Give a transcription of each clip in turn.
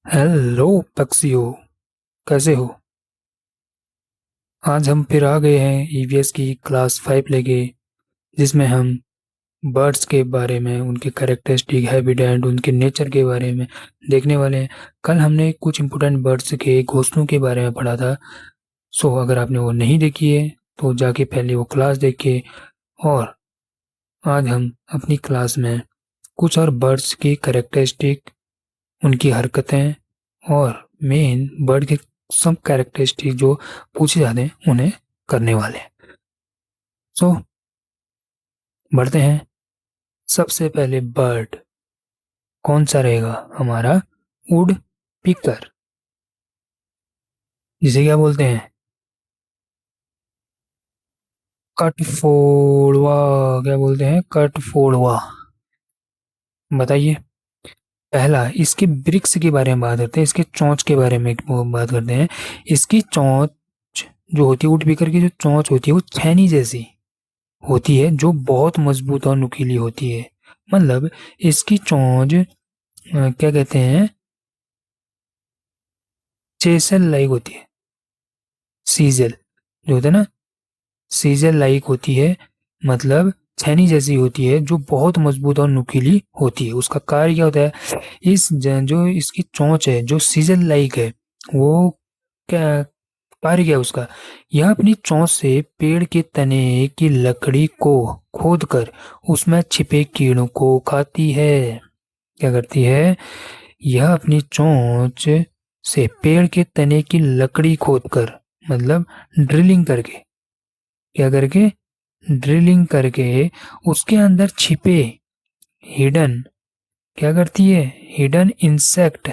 Hello पक्षियों, कैसे हो। आज हम फिर आ गए हैं ईवीएस की क्लास 5 लेके, जिसमें हम बर्ड्स के बारे में, उनके कैरेक्टरिस्टिक, हैबिटेट, उनके नेचर के बारे में देखने वाले हैं। कल हमने कुछ इंपॉर्टेंट बर्ड्स के घोंसलों के बारे में पढ़ा था। सो अगर आपने वो नहीं देखी है तो जाके पहले वो क्लास देखे। और आज हम अपनी क्लास में कुछ और बर्ड्स की कैरेक्टरिस्टिक, उनकी हरकतें और मेन बर्ड के सब कैरेक्टरिस्टिक जो पूछे जाते हैं उन्हें करने वाले हैं। सो बढ़ते हैं। सबसे पहले बर्ड कौन सा रहेगा हमारा? वुड पिकर, जिसे क्या बोलते हैं? कटफोड़वा। क्या बोलते हैं? कटफोड़वा। बताइए। पहला, इसके वृक्ष के बारे में बात करते हैं, इसके चोंच के बारे में बात करते हैं। इसकी चोंच जो होती है, वुड पिकर की जो चोंच होती है वो छेनी जैसी होती है, जो बहुत मजबूत और नुकीली होती है। मतलब इसकी चोंच क्या कहते हैं, चेसल लाइक होती है। सीजल जो होता है ना, सीजल लाइक होती है। मतलब छेनी जैसी होती है, जो बहुत मजबूत और नुकीली होती है। उसका कार्य क्या होता है? जो इसकी चोंच है, जो सीजल लाइक है, वो क्या कार्य क्या है उसका? यह अपनी चोंच से पेड़ के तने की लकड़ी को खोदकर उसमें छिपे कीड़ों को खाती है। क्या करती है? यह अपनी चोंच से पेड़ के तने की लकड़ी खोदकर, मतलब ड्रिलिंग करके, क्या करके? ड्रिलिंग करके उसके अंदर छिपे हिडन, क्या करती है? हिडन इंसेक्ट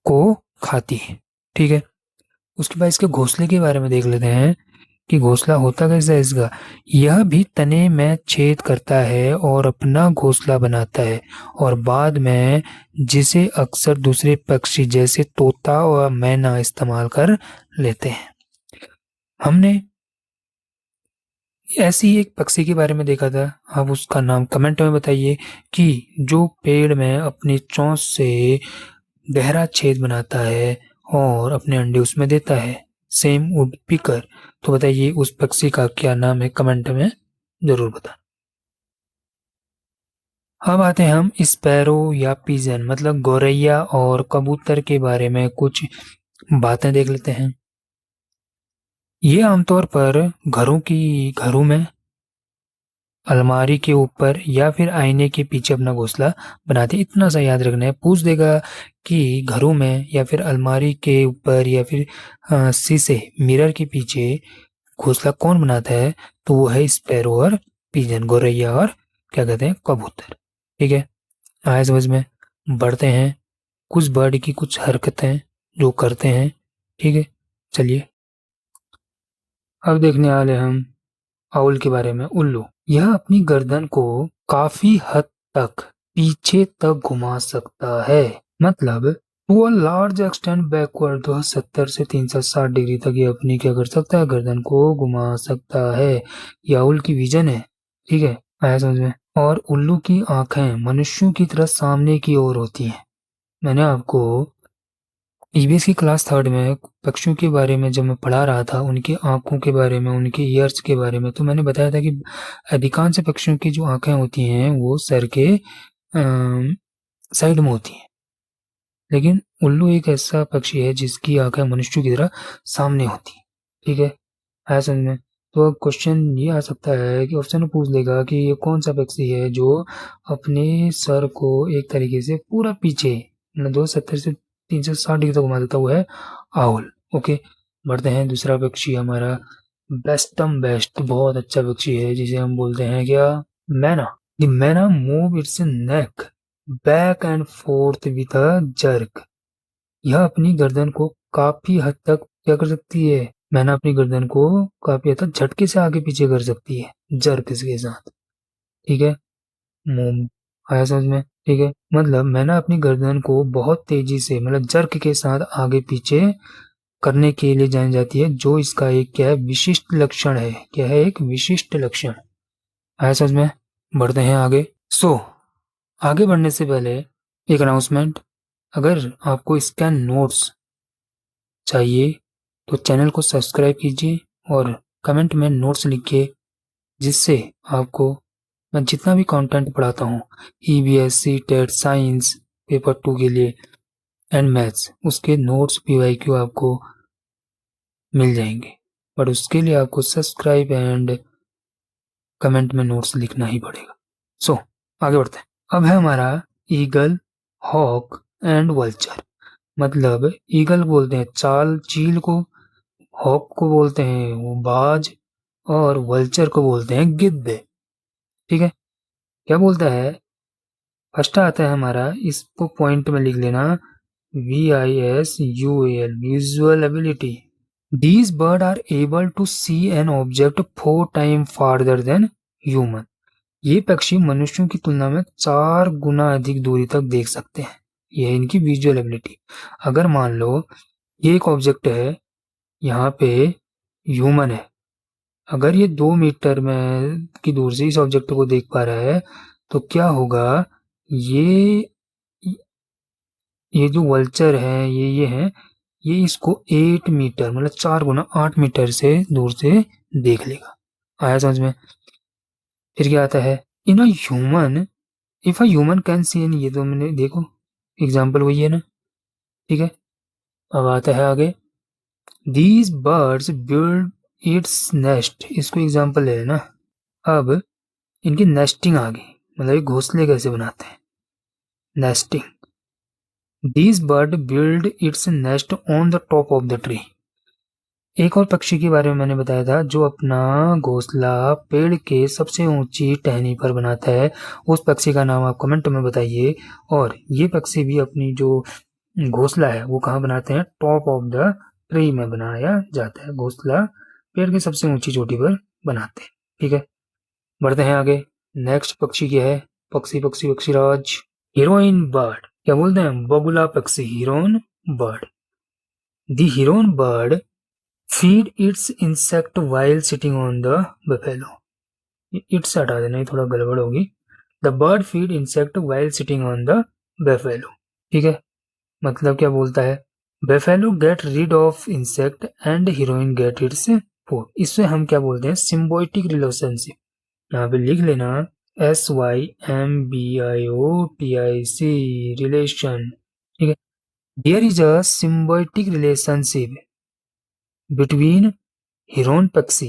को खाती है। ठीक है। उसके बाद इसके घोंसले के बारे में देख लेते हैं कि घोंसला होता कैसा है इसका। यह भी तने में छेद करता है और अपना घोंसला बनाता है, और बाद में जिसे अक्सर दूसरे पक्षी जैसे तोता और मैना इस्तेमाल कर लेते हैं। हमने ऐसी ही एक पक्षी के बारे में देखा था। आप उसका नाम कमेंट में बताइए, कि जो पेड़ में अपनी चोंच से गहरा छेद बनाता है और अपने अंडे उसमें देता है। Same would picker. तो बताइए उस पक्षी का क्या नाम है, कमेंट में जरूर बता। अब आते हैं हम स्पैरो या पिजन, मतलब गौरैया और कबूतर के बारे में कुछ बातें देख लेते हैं। ये आमतौर पर घरों में, अलमारी के ऊपर या फिर आईने के पीछे अपना घोंसला बनाते। इतना सा याद रखना है। पूछ देगा कि घरों में या फिर अलमारी के ऊपर या फिर शीशे, मिरर के पीछे घोंसला कौन बनाता है, तो वो है स्पैरो और पिजन, गौरैया और क्या कहते हैं, कबूतर। ठीक है, आए समझ में। बढ़ते हैं कुछ बर्ड की कुछ हरकतें जो करते हैं। ठीक है, चलिए अब देखने वाले हम आउल के बारे में। उल्लू, यह अपनी गर्दन को काफी हद तक पीछे तक घुमा सकता है। मतलब to a large extent backward, 270 से 360 डिग्री तक ये अपनी क्या कर सकता है, गर्दन को घुमा सकता है। ये आउल की विजन है। ठीक है, आया समझ में। और उल्लू की आंखें मनुष्यों की तरह सामने की ओर होती हैं। मैंने आपको ईवीएस की क्लास थर्ड में पक्षियों के बारे में जब मैं पढ़ा रहा था, उनकी आंखों के बारे में, उनके ईयर्स के बारे में, तो मैंने बताया था कि अधिकांश पक्षियों की जो आंखें होती हैं वो सर के साइड में होती हैं। लेकिन उल्लू एक ऐसा पक्षी है जिसकी आंखें मनुष्यों की तरह सामने होती हैं। ठीक है, है समझ में। तो क्वेश्चन ये आ सकता है कि ऑप्शन में पूछ लेगा कि ये कौन सा पक्षी है जो अपने सर को एक तरीके से पूरा पीछे, मतलब 270 से 360 डिग्री तक घुमा देता हुआ है। आउल। ओके, बढ़ते हैं। दूसरा पक्षी हमारा बेस्टम बेस्ट, बहुत अच्छा पक्षी है, जिसे हम बोलते हैं क्या, मैना। द मैना move it's neck back and fourth with a jerk. यह अपनी गर्दन को काफी हद तक क्या कर सकती है, मैना अपनी गर्दन को काफी हद तक झटके से आगे पीछे कर सकती है, जर्क के साथ। ठीक है, मूव आया समझ में। ठीक है, मतलब मैना अपनी गर्दन को बहुत तेजी से, मतलब जर्क के साथ आगे पीछे करने के लिए जानी जाती है, जो इसका एक क्या है, विशिष्ट लक्षण है। क्या है? एक विशिष्ट लक्षण। आया समझ में। बढ़ते हैं आगे। सो आगे बढ़ने से पहले एक अनाउंसमेंट, अगर आपको स्कैन नोट्स चाहिए तो चैनल को सब्सक्राइब कीजिए और कमेंट में नोट्स लिखिए, जिससे आपको मैं जितना भी कंटेंट पढ़ाता हूँ ईबीएस, टेट, साइंस, पेपर 2 के लिए एंड मैथ्स, उसके नोट्स पीवाईक्यू आपको मिल जाएंगे। बट उसके लिए आपको सब्सक्राइब एंड कमेंट में नोट्स लिखना ही पड़ेगा। सो आगे बढ़ते हैं। अब है हमारा ईगल, हॉक एंड वल्चर। मतलब ईगल बोलते हैं चाल चील को, हॉक को बोलते हैं वो बाज, और वल्चर को बोलते हैं गिद्ध। ठीक है, क्या बोलता है? फर्स्ट आता है हमारा, इसको पॉइंट में लिख लेना, VISUAL, visual ability. These birds are able to see an object 4 times farther than human. ये पक्षी मनुष्यों की तुलना में 4 गुना अधिक दूरी तक देख सकते हैं। यह इनकी विजुअल एबिलिटी। अगर मान लो ये एक ऑब्जेक्ट है, यहाँ पे ह्यूमन है, अगर ये 2 मीटर में की दूर से इस ऑब्जेक्ट को देख पा रहा है तो क्या होगा? ये ये जो वल्चर है, ये है, ये इसको 8 मीटर मतलब 4 गुना 8 मीटर से दूर से देख लेगा। आया समझ में? फिर क्या आता है? In a human, if a human can see an, ये तो मैंने देखो एग्जाम्पल वही है ना। ठीक है, अब आता है आगे, these birds build its nest, इसको एग्जाम्पल ले लेना। अब इनकी नेस्टिंग आ गई, मतलब ये घोंसले कैसे बनाते हैं, nesting. These bird build its nest on the top of the tree. एक और पक्षी के बारे में मैंने बताया था जो अपना घोंसला पेड़ के सबसे ऊंची टहनी पर बनाता है, उस पक्षी का नाम आप कमेंट में बताइए। और ये पक्षी भी अपनी जो घोंसला है वो कहाँ बनाते हैं? टॉप ऑफ द ट्री में बनाया जाता है, घोंसला पेड़ की सबसे ऊंची चोटी पर बनाते हैं। ठीक है, बढ़ते हैं आगे। नेक्स्ट पक्षी क्या है? पक्षी पक्षी पक्षीराज, हीरोइन बर्ड। क्या बोलते हैं? बगुला पक्षी, heron bird. The heron bird feed its insect while sitting on the buffalo. Its हटा देना, ये थोड़ा गड़बड़ होगी। The bird feed insect while sitting on the buffalo. ठीक है, मतलब क्या बोलता है? Buffalo get rid of insect and heron get its food. इससे हम क्या बोलते हैं? Symbiotic relationship. यहाँ पे लिख लेना, SYMBIOTIC, रिलेशन। ठीक है, there is a symbiotic relationship between Heron पक्षी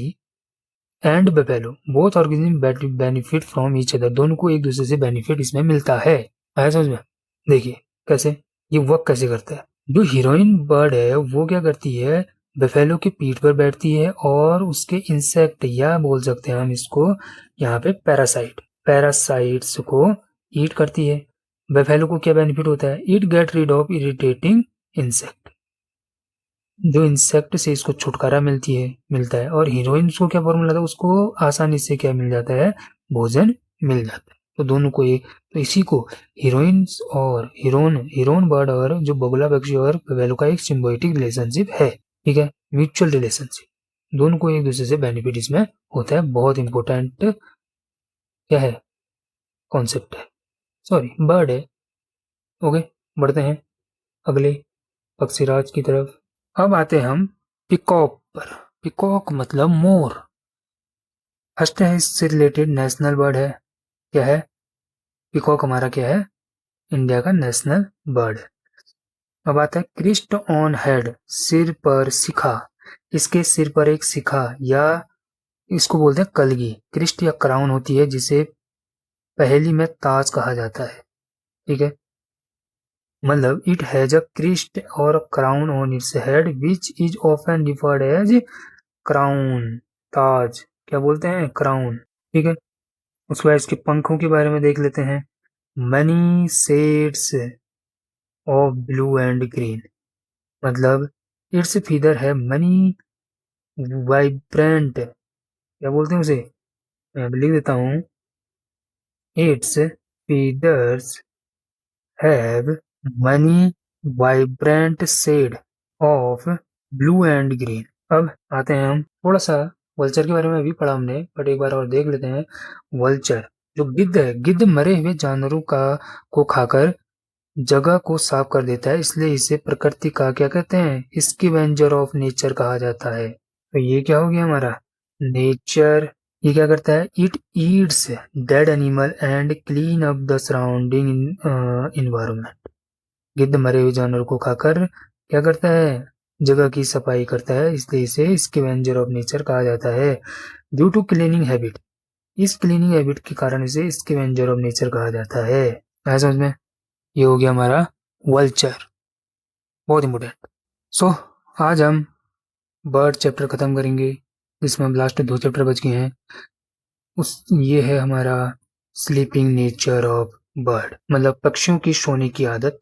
and buffalo, both organism benefit from each other. दोनों को एक दूसरे से बेनिफिट इसमें मिलता है। आया समझ में? देखिए कैसे ये वर्क कैसे करता है। जो हीरोइन बर्ड है वो क्या करती है? बफेलो की पीठ पर बैठती है और उसके इंसेक्ट, या बोल सकते हैं हम इसको यहाँ पे पैरासाइट्स को ईट करती है। बफेलो को क्या बेनिफिट होता है? It get rid of irritating insect, जो इंसेक्ट से इसको छुटकारा मिलता है। और हीरोइंस को क्या फॉर्मूला था? उसको आसानी से क्या मिल जाता है? भोजन मिल जाता है। तो दोनों को एक, तो इसी को हीरोइंस और हीरोन बर्ड और जो बगुला पक्षी और वेलो का एक सिम्बायोटिक रिलेशनशिप है। ठीक है, म्यूचुअल रिलेशनशिप, दोनों को एक दूसरे से बेनिफिट इसमें होता है। बहुत इंपॉर्टेंट क्या है? कॉन्सेप्ट है, सॉरी बर्ड है। ओके, बढ़ते हैं अगले पक्षीराज की तरफ। अब आते हैं हम पिकॉक पर। पिकॉक मतलब मोर। फर्स्ट है इससे रिलेटेड नेशनल बर्ड है। क्या है? पिकॉक हमारा क्या है? इंडिया का नेशनल बर्ड है। अब आता है क्रिस्ट ऑन हेड, सिर पर शिखा। इसके सिर पर एक शिखा या इसको बोलते हैं कलगी, क्रिस्ट या क्राउन होती है, जिसे पहेली में ताज कहा जाता है। ठीक है, मतलब इट हैज अ क्रिस्ट और crown on its head which is often referred as crown, ताज। क्या बोलते हैं? क्राउन। ठीक है, उसके बाद इसके पंखों के बारे में देख लेते हैं। Many shades of blue and green, मतलब इट्स फीदर है मनी वाइब्रेंट, क्या बोलते हैं उसे? मैं लिख देता हूँ, its feathers have many vibrant shade of blue and green. अब आते हैं हम थोड़ा सा वल्चर के बारे में, अभी पढ़ा हमने बट एक बार और देख लेते हैं। वल्चर जो गिद्ध है, गिद्ध मरे हुए जानवरों का को खाकर जगह को साफ कर देता है, इसलिए इसे प्रकृति का क्या कहते हैं, स्कैवेंजर ऑफ नेचर कहा जाता है। तो ये क्या हो गया हमारा नेचर। ये क्या करता है, it eats dead animal and clean up the surrounding environment. गिद्ध मरे हुए जानवर को खाकर क्या करता है, जगह की सफाई करता है, इसलिए इसे स्कैवेंजर ऑफ नेचर कहा जाता है। ड्यू टू क्लीनिंग हैबिट, इस क्लीनिंग हैबिट के कारण इसे स्कैवेंजर ऑफ नेचर कहा जाता है। आया समझ में। ये हो गया हमारा वल्चर, बहुत इंपॉर्टेंट। सो आज हम बर्ड चैप्टर खत्म करेंगे, जिसमें हम लास्ट 2 चैप्टर बच गए हैं। ये है हमारा स्लीपिंग नेचर ऑफ बर्ड, मतलब पक्षियों की सोने की आदत।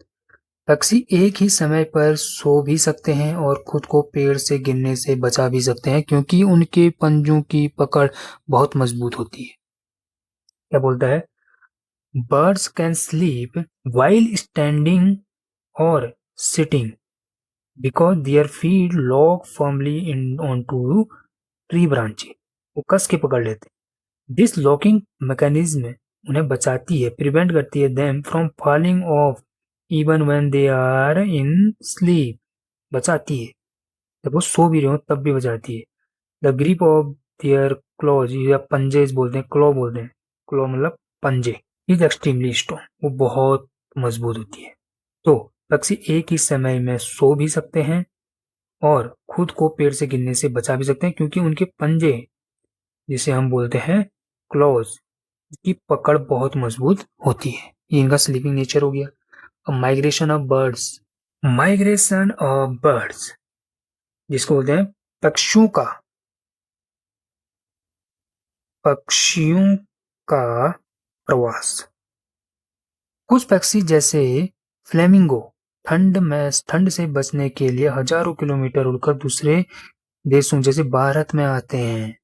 पक्षी एक ही समय पर सो भी सकते हैं और खुद को पेड़ से गिरने से बचा भी सकते हैं, क्योंकि उनके पंजों की पकड़ बहुत मजबूत होती है। क्या बोलता है, birds can sleep while standing और sitting because their feet lock firmly in onto tree branches। वो कस के पकड़ लेते हैं। दिस लॉकिंग मैकेनिज्म उन्हें बचाती है, प्रिवेंट करती है them from falling off even when they are in sleep. बचाती है, जब वो सो भी रहे हो तब भी बचाती है। The grip of their clause, या पंजे बोलते हैं, क्लॉ बोलते हैं, क्लॉ मतलब पंजे, इज एक्सट्रीमली स्ट्रॉन्ग, वो बहुत मजबूत होती है। तो पक्षी एक ही समय में सो भी सकते हैं और खुद को पेड़ से गिरने से बचा भी सकते हैं, क्योंकि उनके पंजे, जिसे हम बोलते हैं क्लॉज, की पकड़ बहुत मजबूत होती है। ये इनका स्लीपिंग नेचर हो गया। अब migration of birds, migration of birds जिसको बोलते हैं पक्षियों का प्रवास। कुछ पक्षी जैसे फ्लेमिंगो ठंड से बचने के लिए हजारों किलोमीटर उड़कर दूसरे देशों जैसे भारत में आते हैं।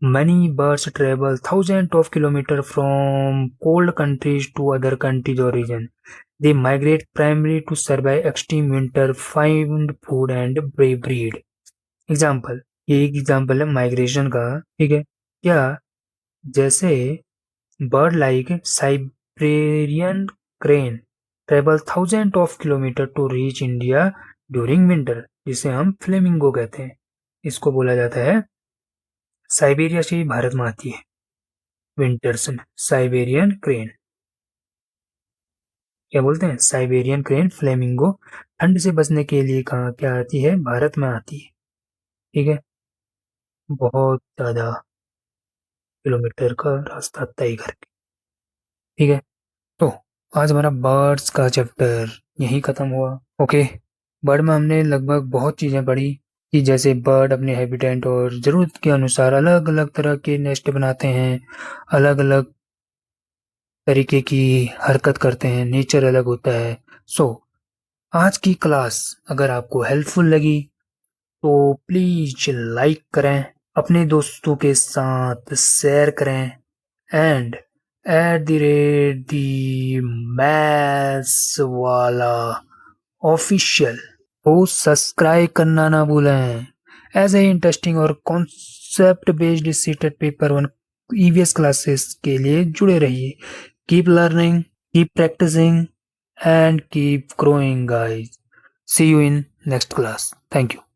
Many birds travel thousands of kilometers from cold countries to other countries or regions. They migrate primarily to survive extreme winter, find food and breed. Example, ये एक एग्जाम्पल है माइग्रेशन का, ठीक है। क्या, जैसे bird like Siberian crane travel thousand of kilometre to reach India during winter, जिसे हम फ्लेमिंगो कहते हैं। इसको बोला जाता है, साइबेरिया से भारत में आती है विंटर्स में। साइबेरियन क्रेन क्या बोलते हैं, साइबेरियन क्रेन फ्लेमिंगो ठंड से बचने के लिए कहाँ क्या आती है, भारत में आती है। ठीक है, बहुत ज्यादा किलोमीटर का रास्ता तय करके। ठीक है, तो आज हमारा बर्ड्स का चैप्टर यहीं खत्म हुआ। ओके, बर्ड में हमने लगभग बहुत चीजें पढ़ी कि जैसे बर्ड अपने हैबिटेट और ज़रूरत के अनुसार अलग अलग तरह के नेस्ट बनाते हैं, अलग अलग तरीके की हरकत करते हैं, नेचर अलग होता है। सो आज की क्लास अगर आपको हेल्पफुल लगी तो प्लीज लाइक करें, अपने दोस्तों के साथ शेयर करें, एंड @the मैथ्स वाला ऑफिशियल को सब्सक्राइब करना ना भूलें। ऐसे ही इंटरेस्टिंग और concept based CTET paper 1 EVS classes के लिए जुड़े रहिए। Keep learning, keep practising and keep growing guys. See you in next class. Thank you.